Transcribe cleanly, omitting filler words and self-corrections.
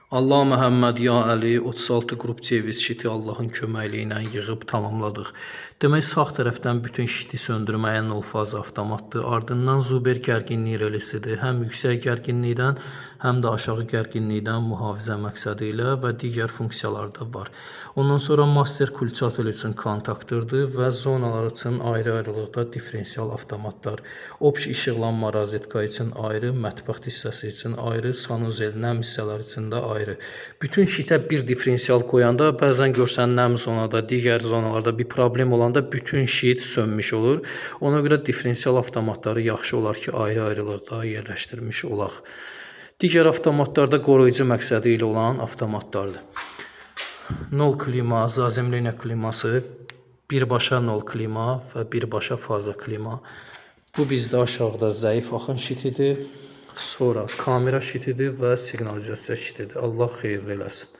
Allah Məhəmməd ya Əli 36 qrup ceviz şiti Allahın köməkliyi ilə yığıb tamamladıq. Demək sağ tərəfdən bütün şiti söndürməyə 0 faz avtomatdır. Ardından Zuber gərginlik relisidir. Həm yüksək gərginlikdən, həm də aşağı gərginlikdən mühafizə məqsədi ilə və digər funksiyalar da var. Ondan sonra master kulçator üçün kontaktırdır və zonalar üçün ayrı-ayrılıqda diferensial avtomatlar. Obş işıqlanma rozetka üçün ayrı, mətbəx hissəsi üçün ayrı, sanuzel nəm hissələr üçün də ayrı. Bütün şitə bir diferensial qoyanda bəzən görsən nəm zonada, digər zonalarda bir problem olanda bütün şit sönmüş olur. Ona görə diferensial avtomatları yaxşı olar ki, ayrı-ayrılıqda yerləşdirmiş olaq. Digər avtomatlarda qoruyucu məqsədi ilə olan avtomatlardır. 0 klima, zazemleniya kliması, birbaşa 0 klima və birbaşa faza klima. Bu bizdə aşağıda zəif axın şitidir. Sonra kamera şitidir və siqnalizasiya şitidir. Allah xeyirli eləsin.